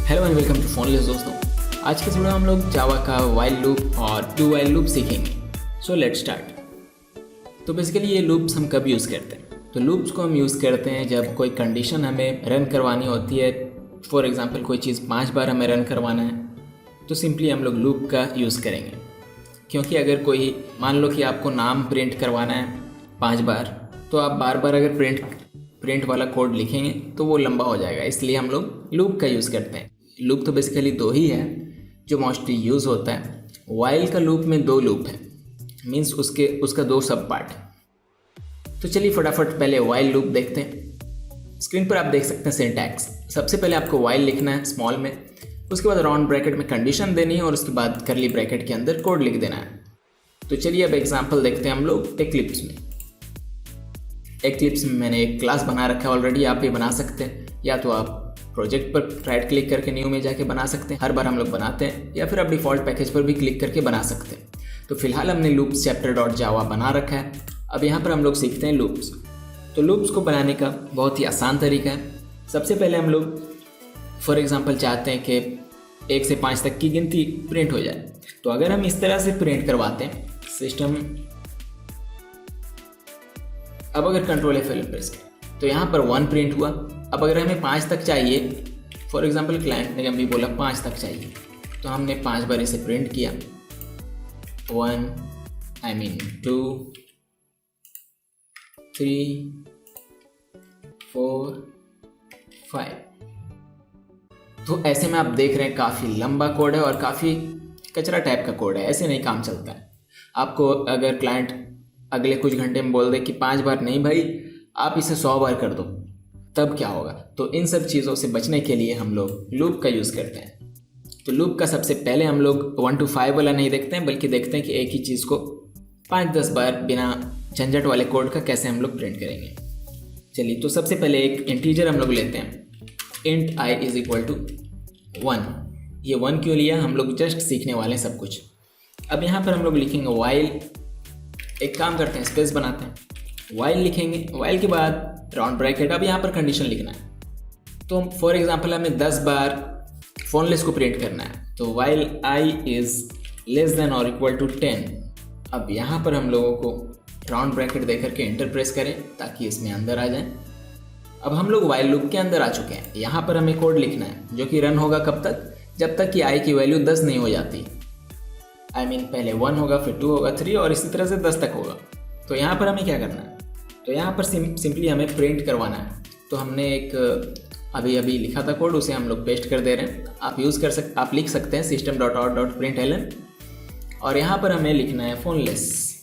Hello and welcome to फोनलेस दोस्तों। आज के वीडियो में हम लोग जावा का वाइल लूप और डू वाइल लूप सीखेंगे। So let's start. तो बेसिकली ये लूप्स हम कब यूज़ करते हैं? तो लूप्स को हम यूज़ करते हैं जब कोई कंडीशन हमें रन करवानी होती है। फॉर एग्जांपल कोई चीज़ 5 बार हमें रन करवाना है तो सिंपली हम लोग लूप का यूज़ करेंगे। क्योंकि अगर कोई मान लो कि आपको नाम प्रिंट करवाना है 5 बार, तो आप बार बार अगर प्रिंट वाला कोड लिखेंगे तो वो लंबा हो जाएगा, इसलिए हम लोग लूप का यूज़ करते हैं। लूप तो बेसिकली 2 ही है जो मोस्टली यूज़ होता है। वाइल का लूप में 2 लूप है, मीन्स उसका 2 सब पार्ट है। तो चलिए फटाफट पहले वाइल लूप देखते हैं। स्क्रीन पर आप देख सकते हैं सिंटैक्स। सबसे पहले आपको वाइल लिखना है स्मॉल में, उसके बाद राउंड ब्रैकेट में कंडीशन देनी है और उसके बाद करली ब्रैकेट के अंदर कोड लिख देना है। तो चलिए अब एग्जांपल देखते हैं हम लोग एक्लिप्स में। एक्लिप्स में मैंने एक क्लास बना रखा है ऑलरेडी, आप भी बना सकते हैं, या तो आप प्रोजेक्ट पर राइट क्लिक करके न्यू में जाके बना सकते हैं, हर बार हम लोग बनाते हैं, या फिर आप डिफ़ॉल्ट पैकेज पर भी क्लिक करके बना सकते हैं। तो फिलहाल हमने लूप्स चैप्टर डॉट जावा बना रखा है। अब यहाँ पर हम लोग सीखते हैं लूप्स। तो लूप्स को बनाने का बहुत ही आसान तरीका है। सबसे पहले हम लोग फॉर एग्जांपल चाहते हैं कि 1 से 5 तक की गिनती प्रिंट हो जाए। तो अगर हम इस तरह से प्रिंट करवाते हैं सिस्टम, अब अगर कंट्रोल F11 प्रेस करें तो यहाँ पर 1 प्रिंट हुआ। अब अगर हमें 5 तक चाहिए, फॉर एग्जांपल क्लाइंट ने हमें बोला 5 तक चाहिए, तो हमने 5 बार इसे प्रिंट किया। 2 3 4 5। तो ऐसे में आप देख रहे हैं काफ़ी लंबा कोड है और काफ़ी कचरा टाइप का कोड है, ऐसे नहीं काम चलता है। आपको अगर क्लाइंट अगले कुछ घंटे में बोल दे कि 5 बार नहीं भाई, आप इसे 100 बार कर दो, तब क्या होगा? तो इन सब चीज़ों से बचने के लिए हम लोग लूप का यूज़ करते हैं। तो लूप का सबसे पहले हम लोग 1 to 5 वाला नहीं देखते हैं, बल्कि देखते हैं कि एक ही चीज़ को 5-10 बार बिना झंझट वाले कोड का कैसे हम लोग प्रिंट करेंगे। चलिए, तो सबसे पहले एक इंटीजर हम लोग लेते हैं, int i = 1। ये 1 क्यों लिया? हम लोग जस्ट सीखने वाले हैं सब कुछ। अब यहाँ पर हम लोग लिखेंगे वाइल। एक काम करते हैं, स्पेस बनाते हैं, वाइल लिखेंगे। वाइल के बाद राउंड ब्रैकेट। अब यहाँ पर कंडीशन लिखना है। तो फॉर एग्जांपल हमें 10 बार फोनलेस को प्रिंट करना है, तो वाइल i > 10। अब यहाँ पर हम लोगों को राउंड ब्रैकेट दे करके एंटर प्रेस करें ताकि इसमें अंदर आ जाए। अब हम लोग वाइल लूप के अंदर आ चुके हैं। यहाँ पर हमें कोड लिखना है जो कि रन होगा कब तक? जब तक कि i की वैल्यू 10 नहीं हो जाती। पहले 1 होगा, फिर 2 होगा, 3 और इसी तरह से 10 तक होगा। तो यहाँ पर हमें क्या करना है? तो यहाँ पर सिंपली हमें प्रिंट करवाना है। तो हमने एक अभी लिखा था कोड, उसे हम लोग पेस्ट कर दे रहे हैं। आप लिख सकते हैं system.out.println, और यहाँ पर हमें लिखना है फोनलेस।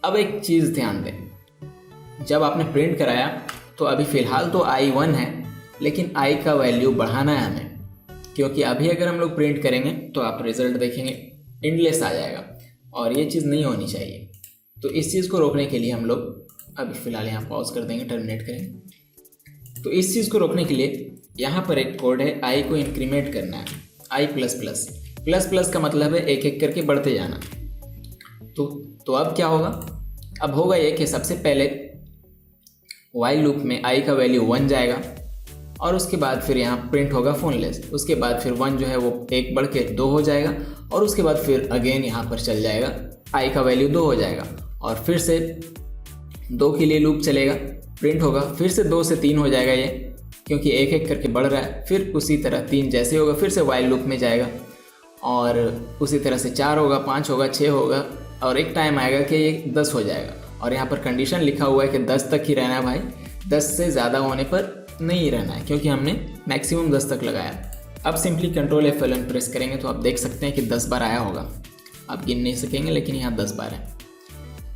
अब एक चीज़ ध्यान दें, जब आपने प्रिंट कराया तो अभी फ़िलहाल तो i 1 है, लेकिन i का वैल्यू बढ़ाना है हमें, क्योंकि अभी अगर हम लोग प्रिंट करेंगे तो आप रिज़ल्ट देखेंगे एंडलेस आ जाएगा, और ये चीज़ नहीं होनी चाहिए। तो इस चीज़ को रोकने के लिए हम लोग अभी फ़िलहाल यहाँ पॉज कर देंगे, टर्मिनेट करेंगे। तो इस चीज़ को रोकने के लिए यहाँ पर एक कोड है, i को इंक्रीमेंट करना है, i++। का मतलब है एक एक करके बढ़ते जाना। तो अब क्या होगा? अब होगा ये कि सबसे पहले वाइल लूप में i का वैल्यू 1 जाएगा, और उसके बाद फिर यहाँ प्रिंट होगा फोनलेस। उसके बाद फिर 1 जो है वो 1 बढ़ के 2 हो जाएगा, और उसके बाद फिर अगेन यहाँ पर चल जाएगा, i का वैल्यू 2 हो जाएगा, और फिर से 2 के लिए लूप चलेगा, प्रिंट होगा, फिर से 2 से 3 हो जाएगा ये, क्योंकि एक एक करके बढ़ रहा है। फिर उसी तरह 3 जैसे होगा, फिर से वाइल लूप में जाएगा, और उसी तरह से 4 होगा, 5 होगा, 6 होगा, और एक टाइम आएगा कि ये 10 हो जाएगा। और यहाँ पर कंडीशन लिखा हुआ है कि 10 तक ही रहना है भाई, 10 से ज़्यादा होने पर नहीं रहना है, क्योंकि हमने मैक्सिमम 10 तक लगाया। अब सिंपली कंट्रोल F11 प्रेस करेंगे तो आप देख सकते हैं कि 10 बार आया होगा। आप गिन नहीं सकेंगे, लेकिन यहाँ 10 बार है।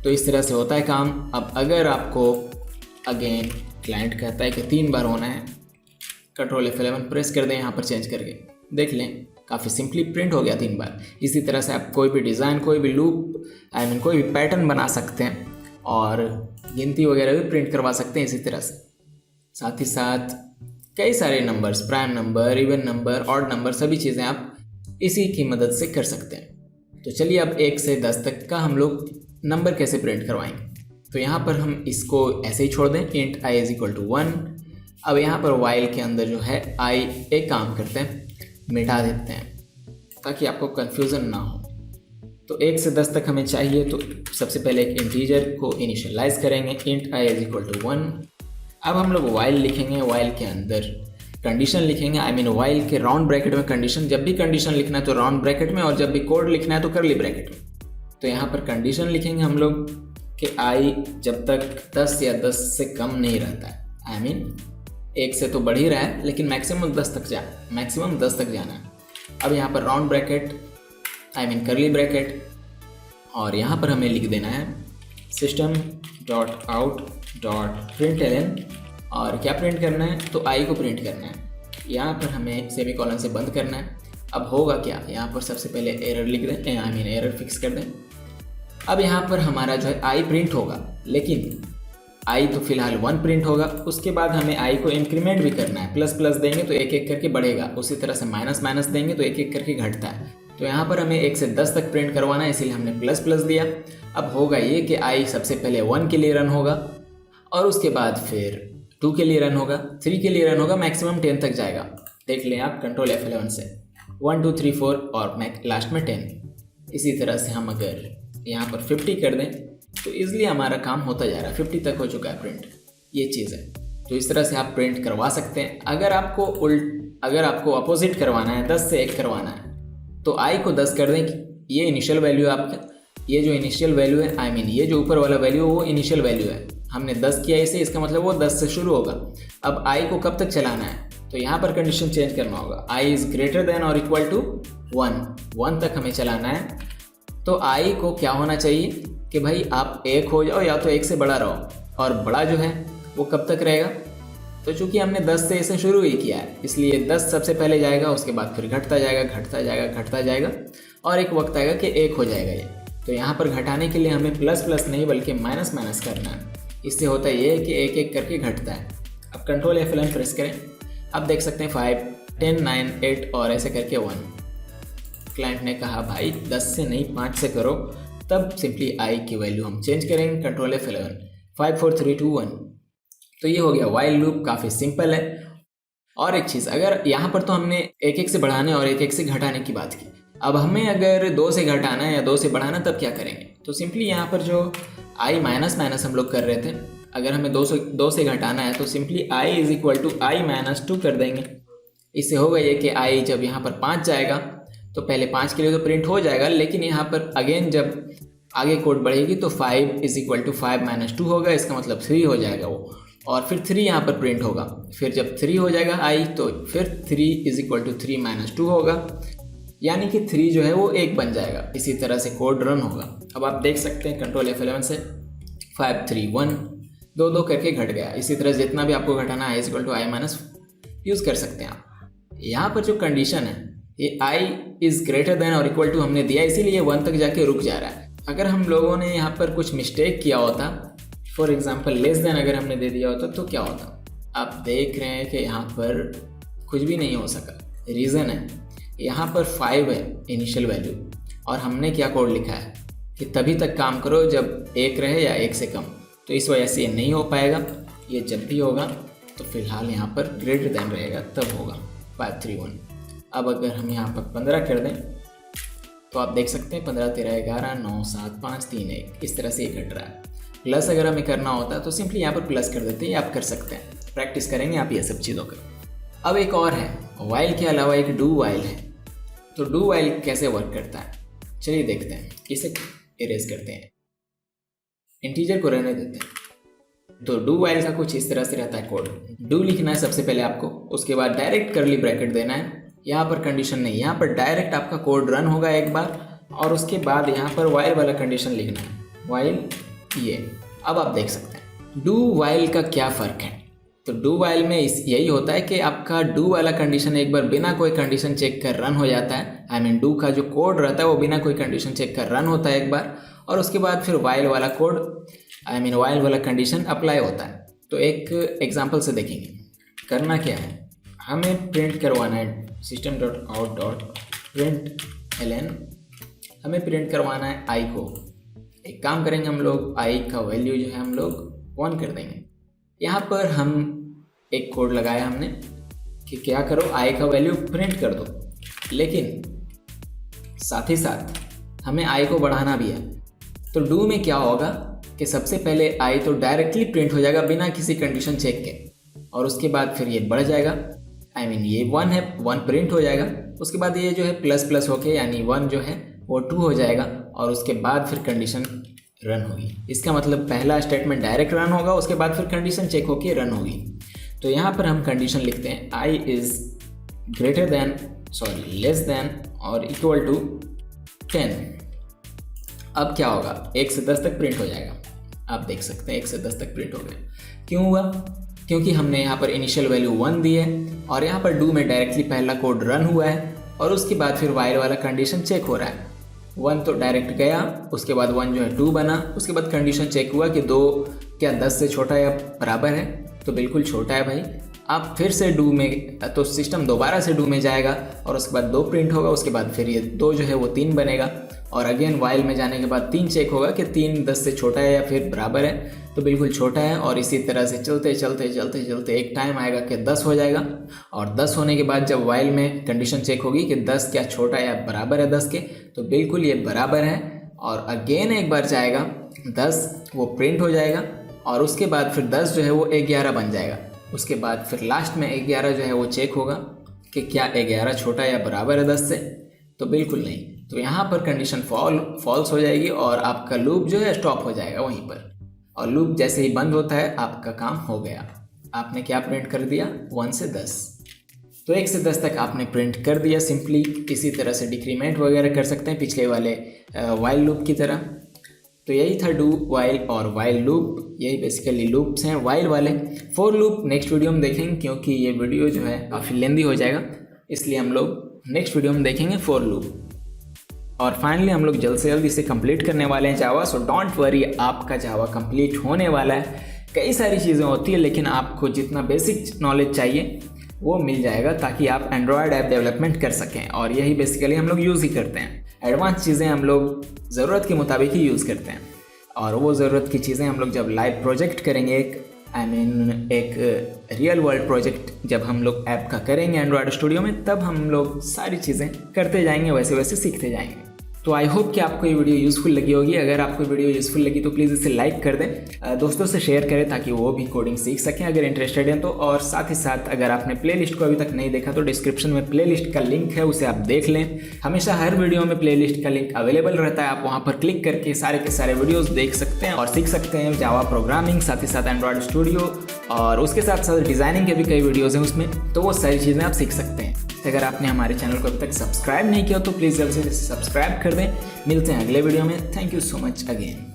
तो इस तरह से होता है काम। अब अगर आपको अगेन क्लाइंट कहता है कि 3 बार होना है, कंट्रोल F11 प्रेस कर दें, यहाँ पर चेंज करके देख लें, काफ़ी सिंपली प्रिंट हो गया 3 बार। इसी तरह से आप कोई भी डिज़ाइन, कोई भी लूप, कोई भी पैटर्न बना सकते हैं, और गिनती वगैरह भी प्रिंट करवा सकते हैं इसी तरह से। साथ ही साथ कई सारे numbers, prime number, even number, odd number, सभी चीज़ें आप इसी की मदद से कर सकते हैं। तो चलिए अब 1 से 10 तक का हम लोग नंबर कैसे प्रिंट करवाएंगे। तो यहाँ पर हम इसको ऐसे ही छोड़ दें, int i = 1, अब यहाँ पर वाइल के अंदर जो है आई एक काम करते हैं, मिटा देते हैं ताकि आपको कन्फ्यूज़न ना हो। तो 1 से 10 तक हमें चाहिए, तो सबसे पहले एक इंटीजर को इनिशियलाइज करेंगे, int I is equal to 1। अब हम लोग वाइल लिखेंगे, वाइल के अंदर कंडीशन लिखेंगे, आई मीन वाइल के राउंड ब्रैकेट में कंडीशन। जब भी कंडीशन लिखना है तो राउंड ब्रैकेट में, और जब भी कोड लिखना है तो कर्ली ब्रैकेट में। तो यहाँ पर कंडीशन लिखेंगे हम लोग कि आई जब तक 10 या 10 से कम नहीं रहता है, आई मीन 1 से तो बढ़ ही रहा है लेकिन मैक्सिमम 10 तक जाना है। अब यहाँ पर round bracket I mean curly bracket, और यहाँ पर हमें लिख देना है system dot out dot println, और क्या प्रिंट करना है, तो आई को प्रिंट करना है। यहाँ पर हमें सेमीकोलन से बंद करना है। अब होगा क्या, यहाँ पर सबसे पहले एरर लिख दें, आई मीन एरर फिक्स कर दें। अब यहाँ पर हमारा जो है आई प्रिंट होगा, लेकिन आई तो फिलहाल 1 प्रिंट होगा। उसके बाद हमें आई को इंक्रीमेंट भी करना है, प्लस प्लस देंगे तो एक एक करके बढ़ेगा, उसी तरह से माइनस माइनस देंगे तो एक एक करके घटता है। तो यहाँ पर हमें 1 से 10 तक प्रिंट करवाना है, इसीलिए हमने प्लस प्लस दिया। अब होगा ये कि आई सबसे पहले 1 के लिए रन होगा, और उसके बाद फिर 2 के लिए रन होगा, 3 के लिए रन होगा, मैक्सिमम 10 तक जाएगा। देख लें आप कंट्रोल F11 से 1 2 3 4 और लास्ट में 10। इसी तरह से हम अगर यहाँ पर 50 कर दें तो ईजिली हमारा काम होता जा रहा है। 50 तक हो चुका है प्रिंट, ये चीज़ है। तो इस तरह से आप प्रिंट करवा सकते हैं। अगर आपको अपोजिट करवाना है, 10 से 1 करवाना है, तो आई को 10 कर दें कि ये इनिशियल वैल्यू है आपका, ये जो इनिशियल वैल्यू है, आई मीन ये जो ऊपर वाला वैल्यू है वो इनिशियल वैल्यू है। हमने 10 किया इसे, इसका मतलब वो 10 से शुरू होगा। अब आई को कब तक चलाना है, तो यहाँ पर कंडीशन चेंज करना होगा, आई इज़ ग्रेटर देन और इक्वल टू 1 तक हमें चलाना है। तो आई को क्या होना चाहिए कि भाई आप 1 हो जाओ या तो 1 से बड़ा रहो, और बड़ा जो है वो कब तक रहेगा, तो चूंकि हमने 10 से इसे शुरू ही किया है इसलिए 10 सबसे पहले जाएगा, उसके बाद फिर घटता जाएगा और एक वक्त आएगा कि 1 हो जाएगा ये। तो यहाँ पर घटाने के लिए हमें प्लस प्लस नहीं बल्कि माइनस माइनस करना है। इससे होता ये है कि एक एक करके घटता है। अब कंट्रोल F11 प्रेस करें, अब देख सकते हैं 5 10 9 8 और ऐसे करके 1। क्लाइंट ने कहा भाई 10 से नहीं 5 से करो, तब सिंपली आई की वैल्यू हम चेंज करेंगे, कंट्रोल F11 5 4 3 2 1। तो ये हो गया वाइल लूप, काफ़ी सिंपल है। और एक चीज़, अगर यहाँ पर तो हमने एक एक से बढ़ाने और एक एक से घटाने की बात की, अब हमें अगर 2 से घटाना है या 2 से बढ़ाना तब क्या करेंगे, तो सिंपली यहाँ पर जो आई माइनस माइनस हम लोग कर रहे थे, अगर हमें 2 से घटाना है तो simply I is equal to I minus 2 कर देंगे। इससे होगा ये कि आई जब यहाँ पर 5 जाएगा तो पहले 5 के लिए तो प्रिंट हो जाएगा, लेकिन यहाँ पर अगेन जब आगे कोड बढ़ेगी तो 5 इज इक्वल टू 5 माइनस 2 होगा, इसका मतलब 3 हो जाएगा वो, और फिर 3 यहाँ पर प्रिंट होगा। फिर जब 3 हो जाएगा आई तो फिर 3 इज इक्वल टू 3 माइनस 2 होगा, यानी कि 3 जो है वो 1 बन जाएगा। इसी तरह से कोड रन होगा। अब आप देख सकते हैं कंट्रोल F11 से 5 3 1 2 करके घट गया। इसी तरह जितना भी आपको घटाना i is equal to I minus use कर सकते हैं आप। यहाँ पर जो कंडीशन है ये आई इज़ ग्रेटर देन और इक्वल टू हमने दिया, इसीलिए 1 तक जाके रुक जा रहा है। अगर हम लोगों ने यहाँ पर कुछ मिस्टेक किया होता, फॉर एग्जाम्पल लेस देन अगर हमने दे दिया होता तो क्या होता। आप देख रहे हैं कि यहाँ पर कुछ भी नहीं हो सका। रीज़न है यहाँ पर 5 है इनिशियल वैल्यू, और हमने क्या कोड लिखा है कि तभी तक काम करो जब 1 रहे या 1 से कम, तो इस वजह से ये नहीं हो पाएगा। ये जब भी होगा तो फिलहाल यहाँ पर ग्रेटर देन रहेगा, तब होगा 5 3 1। अब अगर हम यहाँ पर 15 कर दें तो आप देख सकते हैं 15 13 11 9 7 5 3 1, इस तरह से ये घट रहा है। प्लस अगर हमें करना होता तो सिंपली यहाँ पर प्लस कर देते हैं, आप कर सकते हैं, प्रैक्टिस करेंगे आप ये सब चीज़ों का। अब एक और है, वाइल के अलावा एक डू वाइल है। तो डू वाइल कैसे वर्क करता है चलिए देखते हैं। इसे इरेज करते हैं, इंटीजर को रहने देते हैं। तो डू वाइल का कुछ इस तरह से रहता है कोड। डू लिखना है सबसे पहले आपको, उसके बाद डायरेक्ट कर्ली ब्रैकेट देना है। यहाँ पर कंडीशन नहीं, यहाँ पर डायरेक्ट आपका कोड रन होगा एक बार, और उसके बाद यहाँ पर वाइल वाला कंडीशन लिखना है, वाइल ये। अब आप देख सकते हैं डू वाइल का क्या फ़र्क है। तो डू वाइल में यही होता है कि आपका डू वाला कंडीशन एक बार बिना कोई कंडीशन चेक कर रन हो जाता है। आई मीन डू का जो कोड रहता है वो बिना कोई कंडीशन चेक कर रन होता है एक बार, और उसके बाद फिर वाइल वाला कोड आई मीन वाइल वाला कंडीशन अप्लाई होता है। तो एक एग्जांपल से देखेंगे करना क्या है। हमें प्रिंट करवाना है system.out.println, हमें प्रिंट करवाना है आई को। एक काम करेंगे हम लोग, आई का वैल्यू जो है हम लोग 1 कर देंगे। यहाँ पर हम एक कोड लगाया हमने कि क्या करो, आई का वैल्यू प्रिंट कर दो, लेकिन साथ ही साथ हमें आई को बढ़ाना भी है। तो डू में क्या होगा कि सबसे पहले आई तो डायरेक्टली प्रिंट हो जाएगा बिना किसी कंडीशन चेक के, और उसके बाद फिर ये बढ़ जाएगा, ये 1 है, 1 प्रिंट हो जाएगा। उसके बाद ये जो है प्लस प्लस होके यानी 1 जो है वो 2 हो जाएगा, और उसके बाद फिर कंडीशन रन होगी। इसका मतलब पहला स्टेटमेंट डायरेक्ट रन होगा, उसके बाद फिर कंडीशन चेक होके रन होगी। तो यहाँ पर हम कंडीशन लिखते हैं i is greater than less than और इक्वल टू 10। अब क्या होगा, 1 से 10 तक प्रिंट हो जाएगा। आप देख सकते हैं 1 से 10 तक प्रिंट हो गया। क्यों हुआ? क्योंकि हमने यहाँ पर इनिशियल वैल्यू 1 दी है, और यहाँ पर डू में डायरेक्टली पहला कोड रन हुआ है, और उसके बाद फिर वाइल वाला कंडीशन चेक हो रहा है। 1 तो डायरेक्ट गया, उसके बाद 1 जो है 2 बना, उसके बाद कंडीशन चेक हुआ कि 2 क्या 10 से छोटा या बराबर है, तो बिल्कुल छोटा है भाई। आप फिर से डू में, तो सिस्टम दोबारा से डू में जाएगा, और उसके बाद 2 प्रिंट होगा, उसके बाद फिर ये 2 जो है वो 3 बनेगा, और अगेन वाइल में जाने के बाद 3 चेक होगा कि 3 10 से छोटा है या फिर बराबर है, तो बिल्कुल छोटा है। और इसी तरह से चलते चलते चलते चलते एक टाइम आएगा कि 10 हो जाएगा, और 10 होने के बाद जब वाइल में कंडीशन चेक होगी कि 10 क्या छोटा या बराबर है 10 के, तो बिल्कुल ये बराबर है, और अगेन एक बार जाएगा 10, वो प्रिंट हो जाएगा, और उसके बाद फिर 10 जो है वो 11 बन जाएगा। उसके बाद फिर लास्ट में 11 जो है वो चेक होगा कि क्या 11 छोटा या बराबर है 10 से, तो बिल्कुल नहीं। तो यहाँ पर कंडीशन फॉल्स हो जाएगी, और आपका लूप जो है स्टॉप हो जाएगा वहीं पर, और लूप जैसे ही बंद होता है आपका काम हो गया। आपने क्या प्रिंट कर दिया, 1 से 10। तो 1 से 10 तक आपने प्रिंट कर दिया सिंपली। इसी तरह से डिक्रीमेंट वगैरह कर सकते हैं पिछले वाले वाइल लूप की तरह। तो यही था डू, वाइल और वाइल लूप, यही बेसिकली लूप्स हैं वाइल वाले। फॉर लूप नेक्स्ट वीडियो में देखेंगे, क्योंकि ये वीडियो जो है काफ़ी लेंदी हो जाएगा, इसलिए हम लोग नेक्स्ट वीडियो में देखेंगे फॉर लूप। और फाइनली हम लोग जल्द से जल्द इसे कंप्लीट करने वाले हैं जावा। सो डोंट वरी, आपका जावा कंप्लीट होने वाला है। कई सारी चीज़ें होती है, लेकिन आपको जितना बेसिक नॉलेज चाहिए वो मिल जाएगा, ताकि आप एंड्रॉयड ऐप डेवलपमेंट कर सकें। और यही बेसिकली हम लोग यूज़ ही करते हैं। एडवांस चीज़ें हम लोग ज़रूरत के मुताबिक ही यूज़ करते हैं, और वो ज़रूरत की चीज़ें हम लोग जब लाइव प्रोजेक्ट करेंगे, एक रियल वर्ल्ड प्रोजेक्ट जब हम लोग ऐप का करेंगे एंड्रॉयड स्टूडियो में, तब हम लोग सारी चीज़ें करते जाएंगे, वैसे वैसे सीखते जाएंगे। तो आई होप कि आपको ये वीडियो यूज़फुल लगी होगी। अगर आपको वीडियो यूज़फुल लगी तो प्लीज़ इसे लाइक कर दें, दोस्तों से शेयर करें ताकि वो भी कोडिंग सीख सकें अगर इंटरेस्टेड हैं तो। और साथ ही साथ अगर आपने प्लेलिस्ट को अभी तक नहीं देखा तो डिस्क्रिप्शन में प्लेलिस्ट का लिंक है, उसे आप देख लें। हमेशा हर वीडियो में प्लेलिस्ट का लिंक अवेलेबल रहता है, आप वहाँ पर क्लिक करके सारे के सारे वीडियोज़ देख सकते हैं और सीख सकते हैं जावा प्रोग्रामिंग, साथ ही साथ एंड्रॉयड स्टूडियो, और उसके साथ साथ डिज़ाइनिंग के भी कई वीडियोज़ हैं उसमें, तो वो सारी चीज़ें आप सीख सकते हैं। अगर आपने हमारे चैनल को अभी तक सब्सक्राइब नहीं किया तो प्लीज़ जल्द से सब्सक्राइब कर दें। मिलते हैं अगले वीडियो में। Thank you so much again.